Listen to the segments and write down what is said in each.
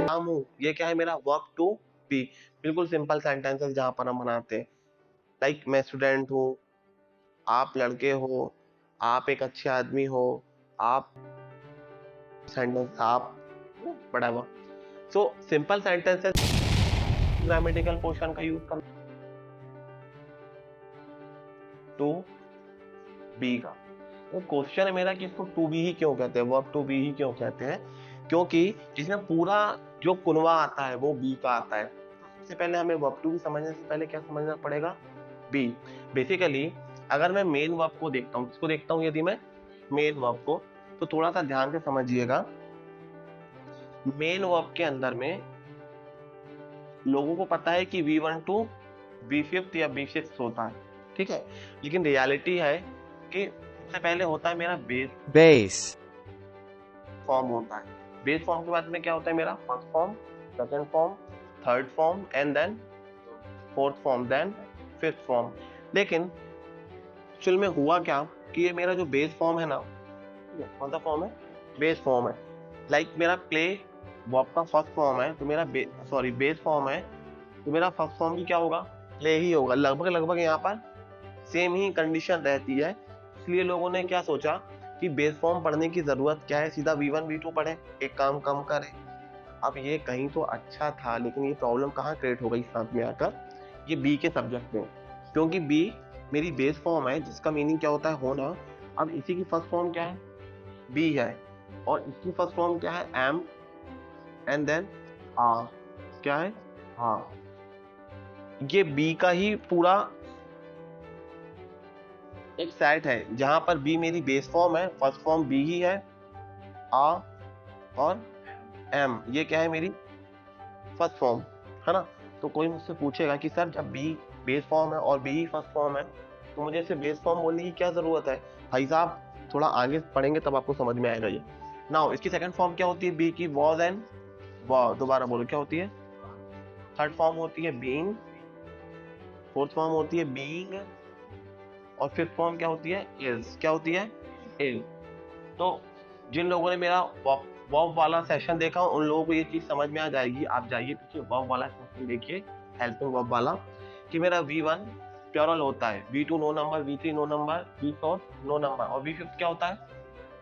काम हूँ, ये क्या है मेरा वर्ब टू बी। बिल्कुल सिंपल सेंटेंसेस जहां पर हम बनाते हैं, लाइक मैं स्टूडेंट हूँ, आप लड़के हो, आप एक अच्छे आदमी हो, आप सेंटेंस आप whatever। So simple sentences grammatical portion का यूज करना टू बी का। तो क्वेश्चन है मेरा कि इसको टू बी ही क्यों कहते हैं, वर्ब टू बी ही क्यों कहते हैं, क्योंकि इसमें पूरा जो कुनवा आता है वो बी का आता है। सबसे पहले हमें वर्ब टू बी समझने से पहले क्या समझना पड़ेगा, बी। बेसिकली अगर मैं मेन वर्ब को देखता हूँ, किसको देखता हूँ, यदि मैं मेन वर्ब को, तो थोड़ा सा ध्यान से समझिएगा। मेन वर्ब के अंदर में लोगों को पता है कि V1 टू V5 या V6 होता है, ठीक है, लेकिन रियलिटी है कि सबसे पहले होता है मेरा बेस फॉर्म होता है। बेस फॉर्म के बाद में क्या होता है मेरा first form, second form, third form and then fourth form, then fifth form. लेकिन एक्चुअल में हुआ क्या कि ये मेरा जो बेस फॉर्म है ना, कौन सा फॉर्म है, बेस फॉर्म है। लाइक मेरा प्ले वर्ब का फर्स्ट फॉर्म है, तो मेरा बेस फॉर्म है, तो मेरा फर्स्ट फॉर्म भी क्या होगा, प्ले ही होगा। लगभग लगभग यहाँ पर सेम ही कंडीशन रहती है। इसलिए लोगों ने क्या सोचा कि बेस फॉर्म पढ़ने की जरूरत क्या है, सीधा V1 V2 पढ़े, एक काम कम करें। अब ये कहीं तो अच्छा था, लेकिन ये प्रॉब्लम कहाँ क्रिएट हो गई साथ में आकर, ये बी के सब्जेक्ट में, क्योंकि बी मेरी बेस फॉर्म है जिसका मीनिंग क्या होता है, होना। अब इसी की फर्स्ट फॉर्म क्या है, बी है, और इसकी फर्स्ट फॉर्म क्या है, एम एंड देन आ, क्या है, हाँ। ये बी का ही पूरा एक सेट है जहां पर बी मेरी बेस फॉर्म है, फर्स्ट फॉर्म बी ही है, आ और एम ये क्या है, मेरी फर्स्ट फॉर्म, है ना। तो कोई मुझसे पूछेगा कि सर जब बी बेस फॉर्म है और बी ही फर्स्ट फॉर्म है, तो मुझे इसे बेस फॉर्म बोलने की क्या जरूरत है। भाई साहब थोड़ा आगे पढ़ेंगे तब आपको समझ में आएगा ये। नाउ इसकी सेकंड फॉर्म क्या होती है, बी की वॉज एंड वाह, दोबारा बोलो क्या होती है, थर्ड फॉर्म होती है बीइंग, फोर्थ फॉर्म होती है बीइंग, और फिफ्थ फॉर्म क्या होती है, इज। क्या होती है, इज। तो जिन लोगों ने मेरा वर्ब वाला सेशन देखा उन लोगों को ये चीज समझ में आ जाएगी। आप जाइए पीछे वर्ब वाला सेशन देखिए, हेल्पिंग वर्ब वाला, कि मेरा V1 प्लुरल होता है, V2 no number, V3 no number, V4 no number, और V5 क्या होता है,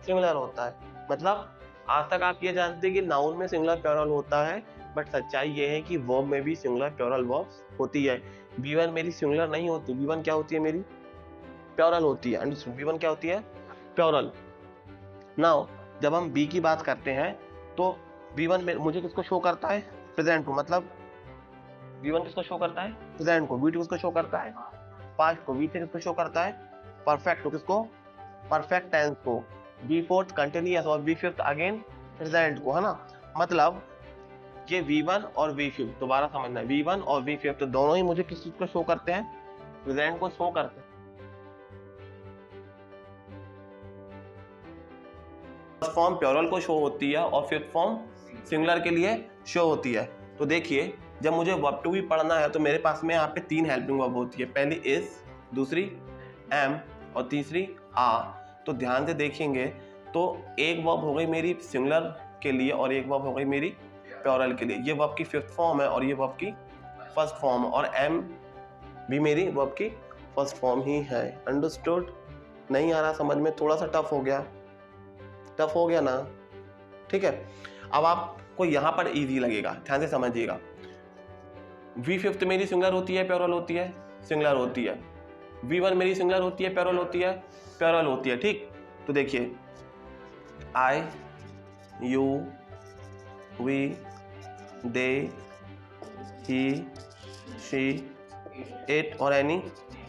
सिंगुलर होता है। मतलब आज तक आप ये जानते हैं कि नाउन में सिंगुलर प्लुरल होता है, बट सच्चाई ये है कि वर्ब में भी सिंगुलर प्लुरल वर्ब्स होती है। V1 मेरी सिंगुलर नहीं होती, V1 क्या होती है, मेरी प्लुरल होती है। अंडरस्टूड, V1 क्या होती है, प्लुरल। नाउ जब हम बी की बात करते हैं तो V1 में मुझे किसको शो करता है, प्रेजेंट को, मतलब V1 किसको शो करता है, प्रेजेंट को। V2 किसको शो करता है, पास्ट को। V3 किसको शो करता है, परफेक्ट को। किसको, परफेक्ट टेंस को। V4 कंटिन्यूअस और V5 अगेन प्रेजेंट को, है ना। मतलब ये V1 और V5 दोबारा समझना है, V1 और V5 तो दोनों ही मुझे किस चीज को शो करते हैं, प्रेजेंट को शो करते हैं। फर्स्ट फॉर्म प्लुरल को शो होती है और फिफ्थ फॉर्म सिंगुलर के लिए शो होती है। तो देखिए जब मुझे वर्ब टू भी पढ़ना है तो मेरे पास में यहाँ पे तीन हेल्पिंग वर्ब होती है, पहली इज, दूसरी एम और तीसरी आ। तो ध्यान से देखेंगे तो एक वर्ब हो गई मेरी सिंगुलर के लिए और एक वर्ब हो गई मेरी प्लुरल के लिए। ये वर्ब की फिफ्थ फॉर्म है और ये वर्ब की फर्स्ट फॉर्म, और एम भी मेरी वर्ब की फर्स्ट फॉर्म ही है। अंडरस्टूड, नहीं आ रहा समझ में, थोड़ा सा टफ हो गया, टफ हो गया ना, ठीक है। अब आपको यहां पर इजी लगेगा, ध्यान से समझिएगा। V5 मेरी सिंगुलर होती है, प्लुरल होती है, सिंगुलर होती है। V1 मेरी सिंगुलर होती है, प्लुरल होती है, प्लुरल होती है, ठीक। तो देखिए I, you, we, they, he, she, it और एनी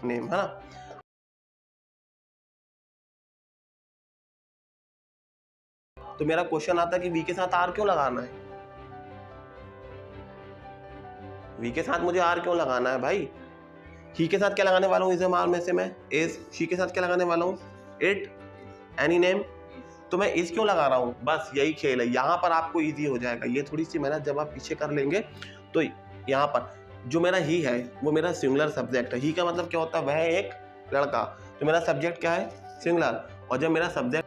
नेम, है ना। तो मेरा क्वेश्चन आता है कि वी के साथ आर क्यों लगाना है, वी के साथ मुझे आर क्यों लगाना है भाई। ही के साथ क्या लगाने वाला हूँ, इज एम आर में से मैं इज। शी के साथ क्या लगाने वाला हूँ, इट, एनी नेम। तो मैं इज क्यों लगा रहा हूँ, बस यही खेल है। यहाँ पर आपको इजी हो जाएगा, ये थोड़ी सी मेहनत जब आप पीछे कर लेंगे तो यहाँ पर जो मेरा ही है वो मेरा सिंगुलर सब्जेक्ट है। ही का मतलब क्या होता है, वह एक लड़का। तो मेरा सब्जेक्ट क्या है, सिंगुलर, और जब मेरा सब्जेक्ट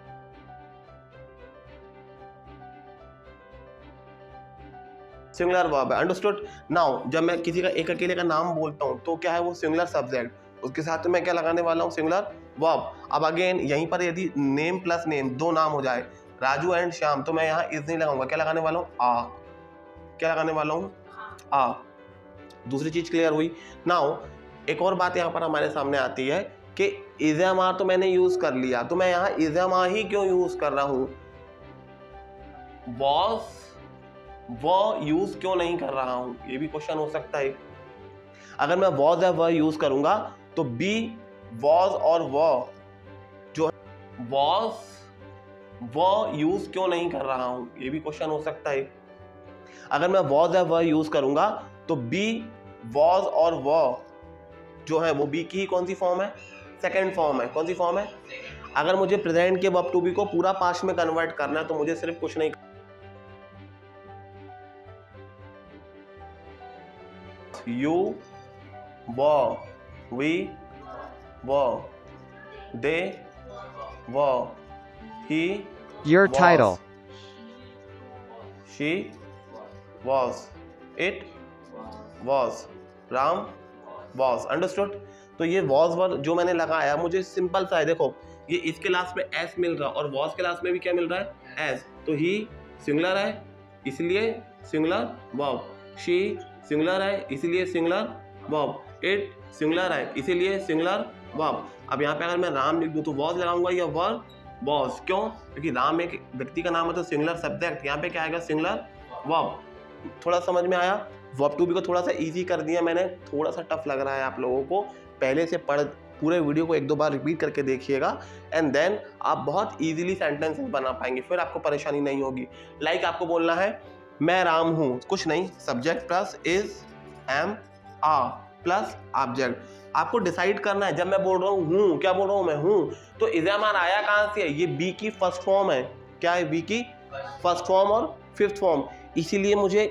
सिंगुलर वर्ब है, अंडरस्टूड। नाउ जब मैं किसी का एक अकेले का नाम बोलता हूँ तो क्या है वो सिंगुलर सब्जेक्ट, उसके साथ मैं क्या लगाने वाला हूँ सिंगुलर वर्ब। अब अगेन यहीं पर यदि नेम प्लस नेम दो नाम हो जाए राजू एंड श्याम तो मैं यहाँ इज नहीं लगाऊंगा, क्या लगाने वाला हूँ आ, क्या लगाने वाला हूँ आ। दूसरी चीज क्लियर हुई। नाउ एक और बात यहाँ पर हमारे सामने आती है कि इज एम आर तो मैंने यूज कर लिया, तो मैं यहाँ इज एम आर ही क्यों यूज कर रहा हूँ, वॉज वो यूज क्यों नहीं कर रहा हूं, ये भी क्वेश्चन हो सकता है। अगर मैं वॉज या वह यूज करूंगा तो बी वॉज और वह जो है वॉज वह यूज क्यों नहीं कर रहा हूं, ये भी क्वेश्चन हो सकता है। अगर मैं वॉज या वह यूज करूंगा तो बी वॉज और वह जो है वो बी की ही कौन सी फॉर्म है, सेकेंड फॉर्म है। कौन सी फॉर्म है? अगर मुझे प्रेजेंट के वर्ब टू बी को पूरा पास्ट में कन्वर्ट करना है तो मुझे सिर्फ कुछ नहीं, you were, we were, they were, he Your was, title. she was, it was, Ram was, understood। तो ये was वर जो मैंने लगाया मुझे सिंपल सा है, देखो ये इसके लास्ट में s मिल रहा है और was के लास्ट में भी क्या मिल रहा है s, तो ही सिंगुलर है इसलिए सिंगुलर वर्ब, she सिंगुलर है इसीलिए सिंगुलर वर्ब, इट सिंगुलर है इसीलिए सिंगुलर वर्ब। अब यहाँ पे अगर मैं राम लिख दूँ तो वॉज लगाऊंगा या वर्ब वॉज, क्यों? क्योंकि राम एक व्यक्ति का नाम है तो सिंगुलर सब्जेक्ट, यहाँ पे क्या आएगा सिंगुलर वर्ब। थोड़ा समझ में आया? वर्ब टू बी को थोड़ा सा इजी कर दिया मैंने, थोड़ा सा टफ लग रहा है आप लोगों को, पहले से पढ़ पूरे वीडियो को एक दो बार रिपीट करके देखिएगा एंड देन आप बहुत इजीली सेंटेंसेस बना पाएंगे, फिर आपको परेशानी नहीं होगी। लाइक आपको बोलना है मैं राम हूं, कुछ नहीं, subject plus is am are plus object. आपको डिसाइड करना है, जब मैं बोल रहा हूं क्या बोल रहा हूं मैं हूं, तो इज एम आर आया कहां से है, ये बी की फर्स्ट फॉर्म है। क्या है? बी की फर्स्ट फॉर्म और फिफ्थ फॉर्म, इसीलिए मुझे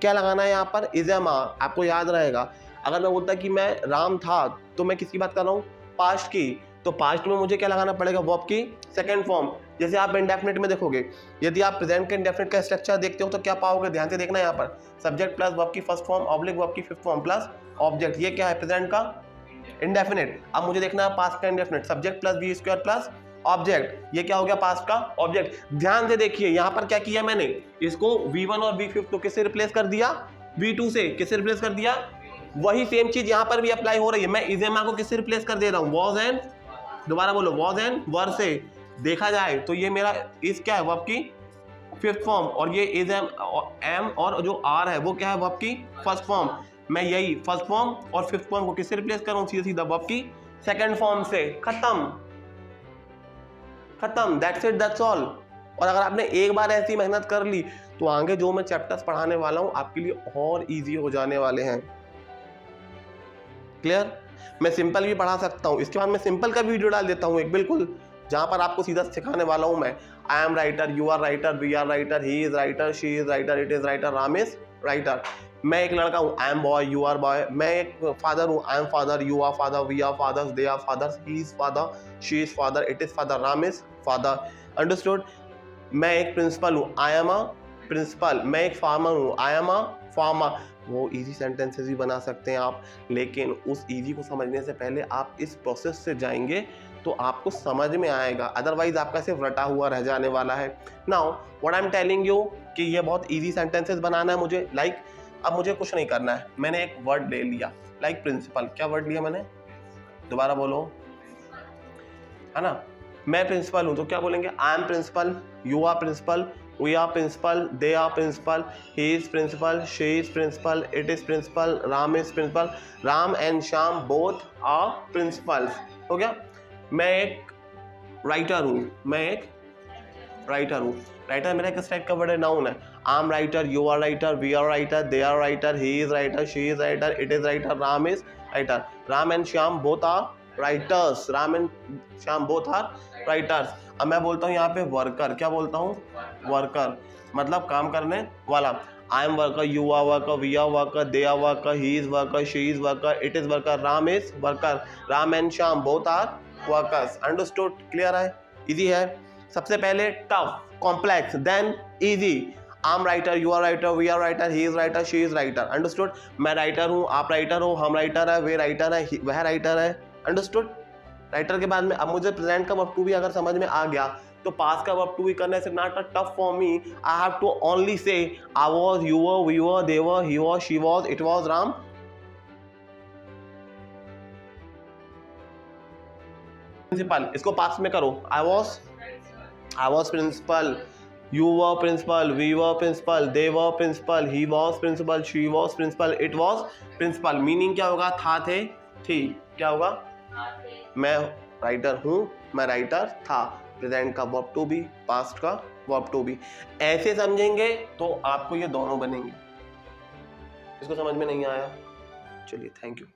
क्या लगाना है यहाँ पर इज एम आर। आपको याद रहेगा अगर मैं बोलता कि मैं राम था तो मैं किसकी बात कर रहा हूँ, पास्ट की, तो पास्ट में मुझे क्या लगाना पड़ेगा, वर्ब की सेकंड फॉर्म। जैसे आप इंडेफिनिट में देखोगे, यदि आप प्रेजेंट के इंडेफिनिट का स्ट्रक्चर देखते हो तो क्या पाओगे, ध्यान से देखना यहाँ पर, सब्जेक्ट प्लस वर्ब की फर्स्ट फॉर्म ऑब्लिक वर्ब की फिफ्थ फॉर्म प्लस ऑब्जेक्ट, ये क्या है प्रेजेंट का इंडेफिनिट। अब मुझे देखना है पास्ट का indefinite, subject plus V square plus object, ये क्या हो गया पास्ट का ऑब्जेक्ट। ध्यान से देखिए यहाँ पर क्या किया मैंने, इसको V1 और V5 तो किससे रिप्लेस कर दिया, V2 से। किससे रिप्लेस कर दिया? वही सेम चीज यहाँ पर भी अप्लाई हो रही है। मैं इज एम आर को किससे रिप्लेस कर दे रहा हूँ, वॉज एंड, दोबारा बोलो, वॉज एंड वर से। देखा जाए तो ये मेरा इज क्या है, वर्ब की फिफ्थ फॉर्म, और ये इज एम और जो आर है वो क्या है, वर्ब की फर्स्ट फॉर्म। मैं यही फर्स्ट फॉर्म और फिफ्थ फॉर्म को किससे रिप्लेस करूं, सीधा सीधा वर्ब की सेकंड फॉर्म से। खत्म खत्म, दैट्स इट, दैट्स ऑल। और अगर आपने एक बार ऐसी मेहनत कर ली तो आगे जो मैं चैप्टर्स पढ़ाने वाला हूं आपके लिए और इजी हो जाने वाले हैं। क्लियर? मैं सिंपल भी पढ़ा सकता हूं, इसके बाद मैं सिंपल का वीडियो डाल देता हूं एक, बिल्कुल, जहां पर आपको सीधा सिखाने वाला हूं मैं। I am writer, you are writer, we are writer, he is writer, she is writer, it is writer, Ram is writer. मैं एक लड़का हूं, I am boy, you are boy. मैं एक फादर हूं, I am father, you are father, we are fathers, they are fathers, he is father, she is father, it is father, Ram is father. Understood? मैं एक principal हूं, I am a principal. मैं एक farmer हूं, I am a farmer. वो easy sentences भी बना सकते हैं आप, लेकिन उस इजी को समझने से पहले आप इस प्रोसेस से जाएंगे तो आपको समझ में आएगा, अदरवाइज आपका सिर्फ रटा हुआ रह जाने वाला है। Now what I am telling you कि ये बहुत इजी सेंटेंसेस बनाना है मुझे। लाइक अब मुझे कुछ नहीं करना है, मैंने एक वर्ड ले लिया, लाइक प्रिंसिपल। क्या वर्ड लिया मैंने, दोबारा बोलो, है ना? मैं प्रिंसिपल हूं तो क्या बोलेंगे, I am principal, you are principal, we are principal, they are principal, he is principal, she is principal, it is principal, Ram is principal, Ram and Shyam both are principals। हो गया? मैं एक writer हूँ, मैं एक writer हूँ। Writer मेरा किस टाइप का वर्ड है, नाउन है। I am writer, you are writer, we are writer, they are writer, he is writer, she is writer, it is writer, Ram is writer. Ram and Shyam both are writers, Ram and Shyam both are writers. अब मैं बोलता हूँ यहाँ पे worker, क्या बोलता हूँ, worker, मतलब काम करने वाला। I am worker, you are worker, we are worker, they are worker, he is worker, she is worker, it is worker, Ram is worker, Ram and Shyam both are workers. Understood? Clear है? Easy है? सबसे पहले tough, complex, then easy. I am writer, you are writer, we are writer, he is writer, she is writer. Understood? मैं writer हूँ, आप writer हो, हम writer है, वे राइटर है, वह राइटर है। अंडरस्टूड? राइटर के बाद में अब मुझे प्रेजेंट का वर्ब टू बी अगर समझ में आ गया तो पास्ट का वर्ब टू बी करने से not a tough for me. I have to only say I was, you were, we were, they were, he was, she was, it was Ram. Principal, इसको past में करो। I was principal, you were principal, we were principal, they were principal, he was principal, she was principal, it was principal। Meaning क्या होगा? था, थे, थी। क्या होगा? मैं राइटर हूँ, मैं राइटर था। प्रेजेंट का वर्ब टू बी, पास्ट का वर्ब टू बी। ऐसे समझेंगे तो आपको ये दोनों बनेंगे। इसको समझ में नहीं आया? चलिए, थैंक यू।